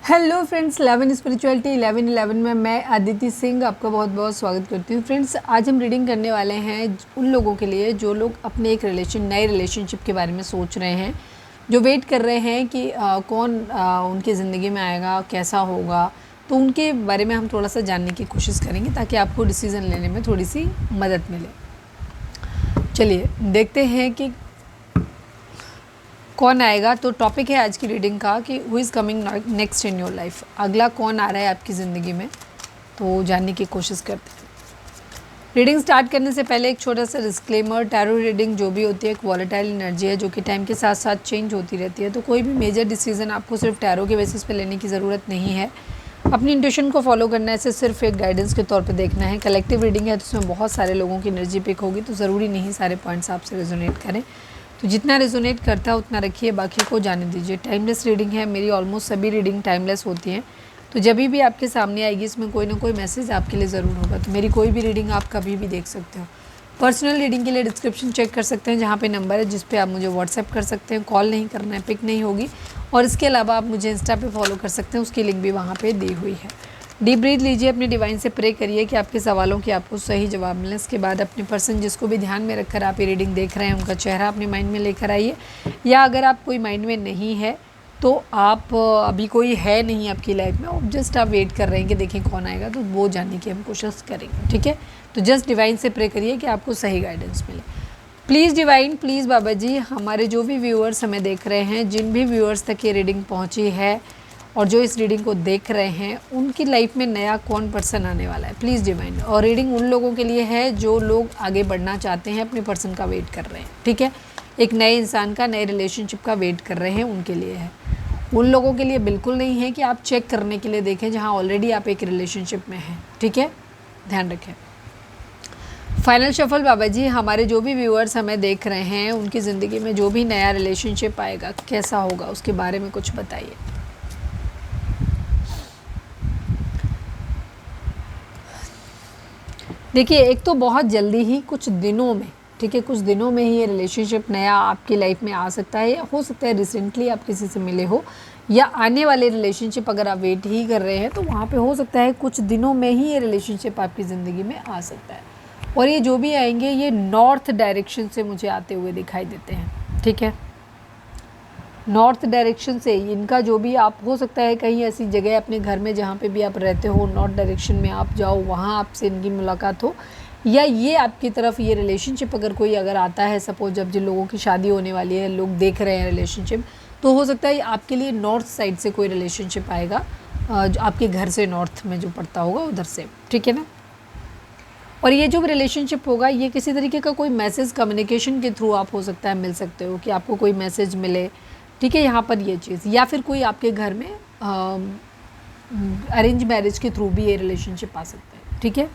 Hello friends, 11 spirituality 11 में मैं अदिति सिंह आपका बहुत बहुत स्वागत करती हूँ। फ्रेंड्स, आज हम रीडिंग करने वाले हैं उन लोगों के लिए जो लोग अपने एक नए रिलेशनशिप के बारे में सोच रहे हैं, जो वेट कर रहे हैं कि कौन उनकी ज़िंदगी में आएगा, कैसा होगा। तो उनके बारे में हम थोड़ा सा जानने की कोशिश करेंगे ताकि आपको डिसीज़न लेने में थोड़ी सी मदद मिले। चलिए देखते हैं कि कौन आएगा। तो टॉपिक है आज की रीडिंग का कि who is coming next in your life. अगला कौन आ रहा है आपकी ज़िंदगी में, तो जानने की कोशिश करते हैं। रीडिंग स्टार्ट करने से पहले एक छोटा सा डिस्क्लेमर, टैरो रीडिंग जो भी होती है एक वॉलेटाइल एनर्जी है जो कि टाइम के साथ साथ चेंज होती रहती है। तो कोई भी मेजर डिसीजन आपको सिर्फ टैरो के बेसिस पे लेने की ज़रूरत नहीं है। अपनी इंट्यूशन को फॉलो करना है, इसे सिर्फ एक गाइडेंस के तौर पे देखना है। कलेक्टिव रीडिंग है तो उसमें बहुत सारे लोगों की एनर्जी पिक होगी, तो ज़रूरी नहीं सारे पॉइंट्स आपसे रेजोनेट करें। तो जितना रेजोनेट करता है उतना रखिए, बाकी को जाने दीजिए। टाइमलेस रीडिंग है, मेरी ऑलमोस्ट सभी रीडिंग टाइमलेस होती हैं। तो जब भी आपके सामने आएगी इसमें कोई ना कोई मैसेज आपके लिए ज़रूर होगा। तो मेरी कोई भी रीडिंग आप कभी भी देख सकते हो। पर्सनल रीडिंग के लिए डिस्क्रिप्शन चेक कर सकते हैं, जहाँ पे नंबर है जिस पे आप मुझे व्हाट्सएप कर सकते हैं। कॉल नहीं करना है, पिक नहीं होगी। और इसके अलावा आप मुझे इंस्टा पे फॉलो कर सकते हैं, उसकी लिंक भी वहाँ पे दी हुई है। डीप ब्रीथ लीजिए, अपने डिवाइन से प्रे करिए कि आपके सवालों के आपको सही जवाब मिले। इसके बाद अपने पर्सन जिसको भी ध्यान में रखकर आप ये रीडिंग देख रहे हैं उनका चेहरा अपने माइंड में लेकर आइए, या अगर आप कोई माइंड में नहीं है तो आप अभी कोई है नहीं आपकी लाइफ में और जस्ट आप वेट कर रहे हैं कि देखें कौन आएगा, तो वो जानने की हम कोशिश करेंगे। ठीक है, तो जस्ट डिवाइन से प्रे करिए कि आपको सही गाइडेंस मिले। प्लीज़ डिवाइन, प्लीज़ बाबा जी, हमारे जो भी व्यूअर्स हमें देख रहे हैं, जिन भी व्यूअर्स तक ये रीडिंग पहुँची है और जो इस रीडिंग को देख रहे हैं, उनकी लाइफ में नया कौन पर्सन आने वाला है, प्लीज़ डिवाइन। और रीडिंग उन लोगों के लिए है जो लोग आगे बढ़ना चाहते हैं, अपने पर्सन का वेट कर रहे हैं। ठीक है, एक नए इंसान का, नए रिलेशनशिप का वेट कर रहे हैं, उनके लिए है। उन लोगों के लिए बिल्कुल नहीं है कि आप चेक करने के लिए देखें जहाँ ऑलरेडी आप एक रिलेशनशिप में हैं। ठीक है, ध्यान रखें। फाइनल शफल बाबा जी, हमारे जो भी व्यूअर्स हमें देख रहे हैं उनकी ज़िंदगी में जो भी नया रिलेशनशिप आएगा कैसा होगा, उसके बारे में कुछ बताइए। देखिए, एक तो बहुत जल्दी ही कुछ दिनों में, ठीक है, कुछ दिनों में ही ये रिलेशनशिप नया आपकी लाइफ में आ सकता है, या हो सकता है रिसेंटली आप किसी से मिले हो, या आने वाले रिलेशनशिप अगर आप वेट ही कर रहे हैं तो वहाँ पे हो सकता है कुछ दिनों में ही ये रिलेशनशिप आपकी ज़िंदगी में आ सकता है। और ये जो भी आएंगे ये नॉर्थ डायरेक्शन से मुझे आते हुए दिखाई देते हैं। ठीक है, नॉर्थ डायरेक्शन से इनका जो भी, आप हो सकता है कहीं ऐसी जगह अपने घर में जहाँ पे भी आप रहते हो, नॉर्थ डायरेक्शन में आप जाओ, वहाँ आपसे इनकी मुलाकात हो, या ये आपकी तरफ ये रिलेशनशिप अगर आता है, सपोज जब जिन लोगों की शादी होने वाली है, लोग देख रहे हैं रिलेशनशिप, तो हो सकता है आपके लिए नॉर्थ साइड से कोई रिलेशनशिप आएगा, जो आपके घर से नॉर्थ में जो पड़ता होगा उधर से। ठीक है ना। और ये जो रिलेशनशिप होगा ये किसी तरीके का कोई मैसेज कम्युनिकेशन के थ्रू आप हो सकता है मिल सकते हो, कि आपको कोई मैसेज मिले। ठीक है, यहाँ पर ये चीज़, या फिर कोई आपके घर में अरेंज मैरिज के थ्रू भी ये रिलेशनशिप आ सकता है। ठीक है,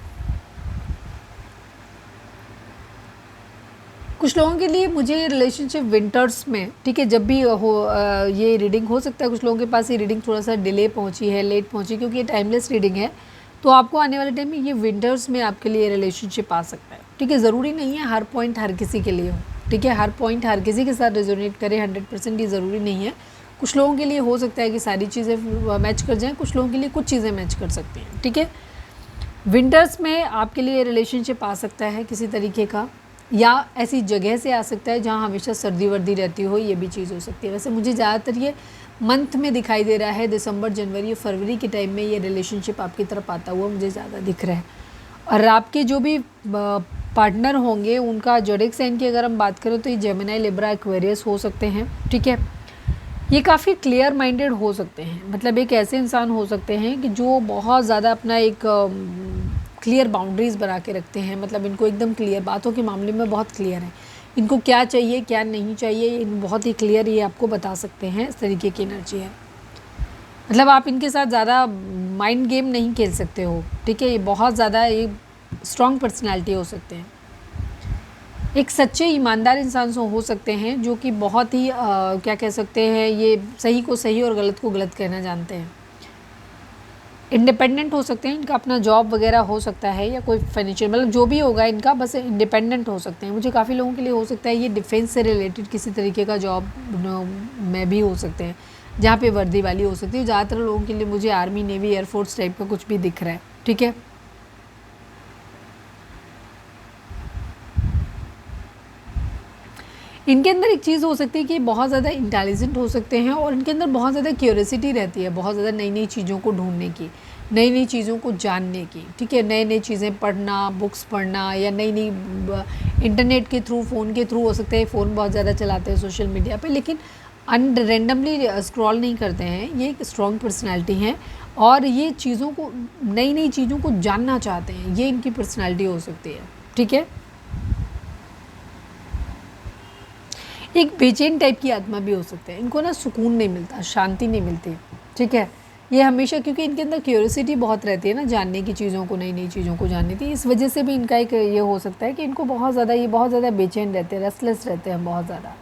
कुछ लोगों के लिए मुझे रिलेशनशिप विंटर्स में, ठीक है, जब भी हो ये रीडिंग हो सकता है कुछ लोगों के पास ये रीडिंग थोड़ा सा डिले पहुंची है, लेट पहुंची, क्योंकि ये टाइमलेस रीडिंग है। तो आपको आने वाले टाइम में ये विंटर्स में आपके लिए रिलेशनशिप आ सकता है। ठीक है, ज़रूरी नहीं है हर पॉइंट हर किसी के लिए हो। ठीक है, हर पॉइंट हर किसी के साथ रेजोनेट करे 100%, ये ज़रूरी नहीं है। कुछ लोगों के लिए हो सकता है कि सारी चीज़ें मैच कर जाएँ, कुछ लोगों के लिए कुछ चीज़ें मैच कर सकती हैं। ठीक है, विंटर्स में आपके लिए रिलेशनशिप आ सकता है किसी तरीके का, या ऐसी जगह से आ सकता है जहाँ हमेशा सर्दी वर्दी रहती हो, ये भी चीज़ हो सकती है। वैसे मुझे ज़्यादातर ये मंथ में दिखाई दे रहा है, दिसंबर, जनवरी, फरवरी के टाइम में ये रिलेशनशिप आपकी तरफ आता हुआ मुझे ज़्यादा दिख रहा है। और आपके जो भी पार्टनर होंगे उनका जोडिक साइन की अगर हम बात करें तो ये जेमिनी, लिब्रा, एक्वेरियस हो सकते हैं। ठीक है, ये काफ़ी क्लियर माइंडेड हो सकते हैं, मतलब एक ऐसे इंसान हो सकते हैं कि जो बहुत ज़्यादा अपना एक क्लियर बाउंड्रीज़ बना के रखते हैं, मतलब इनको एकदम क्लियर, बातों के मामले में बहुत क्लियर है, इनको क्या चाहिए क्या नहीं चाहिए, इन बहुत ही क्लियर ये आपको बता सकते हैं। इस तरीके की एनर्जी है, मतलब आप इनके साथ ज़्यादा माइंड गेम नहीं खेल सकते हो। ठीक है, ये बहुत ज़्यादा ये स्ट्रॉन्ग पर्सनैलिटी हो सकते हैं, एक सच्चे ईमानदार इंसान से हो सकते हैं, जो कि बहुत ही क्या कह सकते हैं, ये सही को सही और गलत को गलत कहना जानते हैं। इंडिपेंडेंट हो सकते हैं, इनका अपना जॉब वगैरह हो सकता है, या कोई फाइनेंशियल, मतलब जो भी होगा इनका, बस इंडिपेंडेंट हो सकते हैं। मुझे काफ़ी लोगों के लिए हो सकता है ये डिफेंस से रिलेटेड किसी तरीके का जॉब में भी हो सकते हैं, जहाँ पे वर्दी वाली हो सकती है। ज़्यादातर लोगों के लिए मुझे आर्मी, नेवी, एयरफोर्स टाइप का कुछ भी दिख रहा है, ठीक है। इनके अंदर एक चीज़ हो सकती है कि बहुत ज़्यादा इंटेलिजेंट हो सकते हैं और इनके अंदर बहुत ज़्यादा क्यूरियोसिटी रहती है, बहुत ज़्यादा नई नई चीज़ों को ढूंढने की, नई नई चीज़ों को जानने की, ठीक है। नई नई चीज़ें पढ़ना, बुक्स पढ़ना, या नई नई इंटरनेट के थ्रू, फ़ोन के थ्रू हो सकता है। फ़ोन बहुत ज़्यादा चलाते हैं सोशल मीडिया पे, लेकिन रैंडमली स्क्रॉल नहीं करते हैं। ये एक स्ट्रॉन्ग पर्सनैलिटी हैं और ये चीज़ों को, नई नई चीज़ों को जानना चाहते हैं, ये इनकी पर्सनैलिटी हो सकती है, ठीक है। एक बेचैन टाइप की आत्मा भी हो सकते हैं। इनको ना सुकून नहीं मिलता, शांति नहीं मिलती, ठीक है। ये हमेशा, क्योंकि इनके अंदर क्यूरियोसिटी बहुत रहती है ना, जानने की चीज़ों को, नई नई चीज़ों को जाननी थी, इस वजह से भी इनका एक ये हो सकता है कि इनको बहुत ज़्यादा बेचैन रहते हैं, रेस्टलेस रहते हैं बहुत ज़्यादा।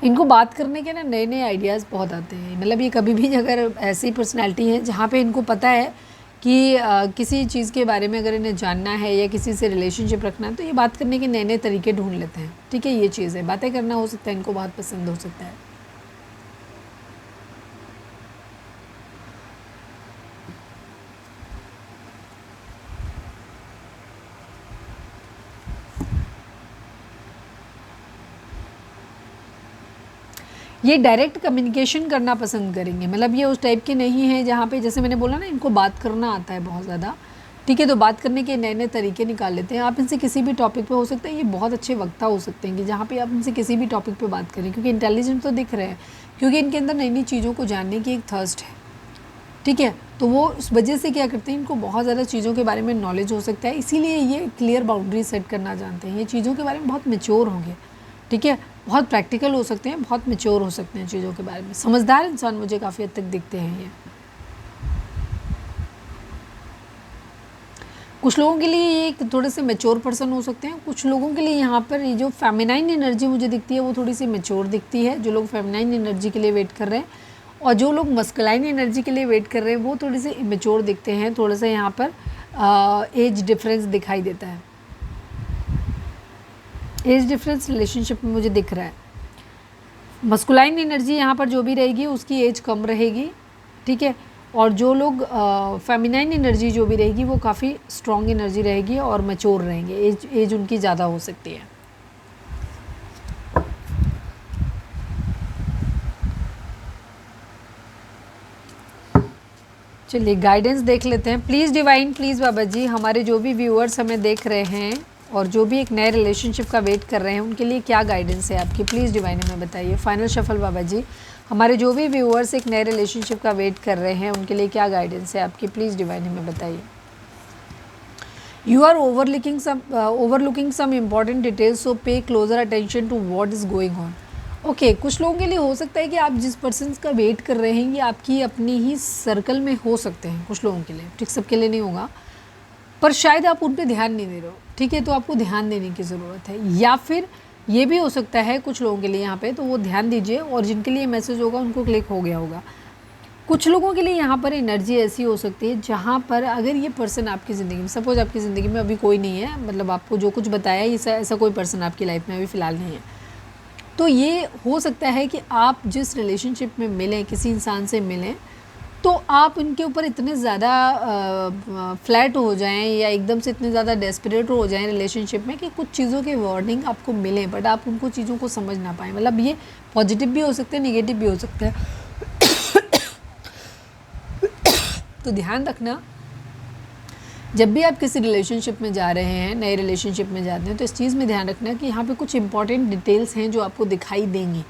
इनको बात करने के ना नए नए आइडियाज़ बहुत आते हैं। मतलब ये कभी भी, अगर ऐसी पर्सनैलिटी है जहाँ पे इनको पता है कि किसी चीज़ के बारे में अगर इन्हें जानना है या किसी से रिलेशनशिप रखना है, तो ये बात करने के नए नए तरीके ढूंढ लेते हैं, ठीक है। ये चीज़ है, बातें करना हो सकता है इनको बहुत पसंद हो सकता है। ये डायरेक्ट कम्युनिकेशन करना पसंद करेंगे। मतलब ये उस टाइप के नहीं हैं जहाँ पे, जैसे मैंने बोला ना, इनको बात करना आता है बहुत ज़्यादा, ठीक है। तो बात करने के नए नए तरीके निकाल लेते हैं। आप इनसे किसी भी टॉपिक पे, हो सकता है ये बहुत अच्छे वक्ता हो सकते हैं कि जहाँ पे आप इनसे किसी भी टॉपिक पे बात करें, क्योंकि इंटेलिजेंट तो दिख रहे हैं, क्योंकि इनके अंदर नई नई चीज़ों को जानने की एक थर्स्ट है, ठीक है। तो वो उस वजह से क्या करते हैं, इनको बहुत ज़्यादा चीज़ों के बारे में नॉलेज हो सकता है, इसीलिए ये क्लियर बाउंड्री सेट करना जानते हैं। ये चीज़ों के बारे में बहुत मैच्योर होंगे, ठीक है। बहुत प्रैक्टिकल हो सकते हैं, बहुत मैच्योर हो सकते हैं चीज़ों के बारे में। समझदार इंसान मुझे काफ़ी हद तक दिखते हैं ये। कुछ लोगों के लिए ये एक थोड़े से मैच्योर पर्सन हो सकते हैं। कुछ लोगों के लिए यहाँ पर ये जो फेमिनाइन एनर्जी मुझे दिखती है वो थोड़ी सी मैच्योर दिखती है, जो लोग फेमिनाइन एनर्जी के लिए वेट कर रहे हैं। और जो लोग मस्कुलाइन एनर्जी के लिए वेट कर रहे हैं वो थोड़े से इमेच्योर दिखते हैं। थोड़ा सा यहाँ पर एज डिफरेंस दिखाई देता है। एज डिफरेंस रिलेशनशिप में मुझे दिख रहा है। मस्कुलाइन एनर्जी यहाँ पर जो भी रहेगी उसकी एज कम रहेगी, ठीक है। और जो लोग फेमिनाइन एनर्जी जो भी रहेगी वो काफ़ी स्ट्रॉन्ग एनर्जी रहेगी और मैच्योर रहेंगे। एज उनकी ज़्यादा हो सकती है। चलिए गाइडेंस देख लेते हैं। प्लीज़ डिवाइन, प्लीज़ बाबा जी, हमारे जो भी व्यूअर्स हमें देख रहे हैं और जो भी एक नए रिलेशनशिप का वेट कर रहे हैं उनके लिए क्या गाइडेंस है आपकी, प्लीज़ डिवाइन हमें बताइए। फाइनल शफल बाबा जी, हमारे जो भी व्यूअर्स एक नए रिलेशनशिप का वेट कर रहे हैं उनके लिए क्या गाइडेंस है आपकी, प्लीज़ डिवाइन हमें बताइए। You are overlooking some important details, so pay closer attention to what is going on. Okay, कुछ लोगों के लिए हो सकता है कि आप जिस पर्सन का वेट कर रहे हैं ये आपकी अपनी ही सर्कल में हो सकते हैं, कुछ लोगों के लिए, ठीक, सबके लिए नहीं होगा, पर शायद आप उन पर ध्यान नहीं दे रहे हो, ठीक है। तो आपको ध्यान देने की ज़रूरत है। या फिर ये भी हो सकता है कुछ लोगों के लिए यहाँ पे, तो वो ध्यान दीजिए और जिनके लिए मैसेज होगा उनको क्लिक हो गया होगा। कुछ लोगों के लिए यहाँ पर एनर्जी ऐसी हो सकती है जहाँ पर अगर ये पर्सन आपकी ज़िंदगी में, सपोज आपकी ज़िंदगी में अभी कोई नहीं है, मतलब आपको जो कुछ बताया ऐसा कोई पर्सन आपकी लाइफ में अभी फ़िलहाल नहीं है, तो ये हो सकता है कि आप जिस रिलेशनशिप में मिलें, किसी इंसान से मिलें, तो आप उनके ऊपर इतने ज़्यादा फ्लैट हो जाएं या एकदम से इतने ज़्यादा डेस्परेट हो जाएं रिलेशनशिप में कि कुछ चीज़ों के वार्निंग आपको मिलें बट आप उनको चीज़ों को समझ ना पाएँ। मतलब ये पॉजिटिव भी हो सकते हैं, नेगेटिव भी हो सकते हैं। तो ध्यान रखना, जब भी आप किसी रिलेशनशिप में जा रहे हैं, नए रिलेशनशिप में जाते हैं, तो इस चीज़ में ध्यान रखना कि यहाँ पे कुछ इंपॉर्टेंट डिटेल्स हैं जो आपको दिखाई देंगी,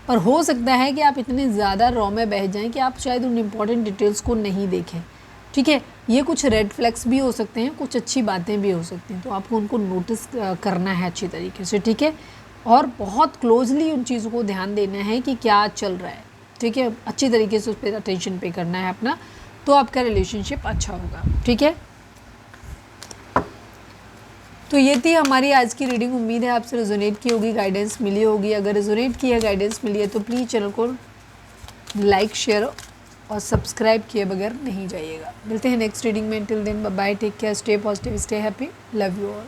पर हो सकता है कि आप इतने ज़्यादा रॉ में बह जाएं कि आप शायद उन इम्पॉर्टेंट डिटेल्स को नहीं देखें, ठीक है। ये कुछ रेड फ्लैग्स भी हो सकते हैं, कुछ अच्छी बातें भी हो सकती हैं, तो आपको उनको नोटिस करना है अच्छी तरीके से, ठीक है। और बहुत क्लोजली उन चीज़ों को ध्यान देना है कि क्या चल रहा है, ठीक है। अच्छी तरीके से उस पर अटेंशन पे करना है अपना, तो आपका रिलेशनशिप अच्छा होगा, ठीक है। तो ये थी हमारी आज की रीडिंग। उम्मीद है आपसे रेजोनेट की होगी, गाइडेंस मिली होगी। अगर रेजोनेट की है, गाइडेंस मिली है, तो प्लीज़ चैनल को लाइक, शेयर और सब्सक्राइब किए बगैर नहीं जाइएगा। मिलते हैं नेक्स्ट रीडिंग में। Till then bye, take care, stay positive, stay happy, love you all.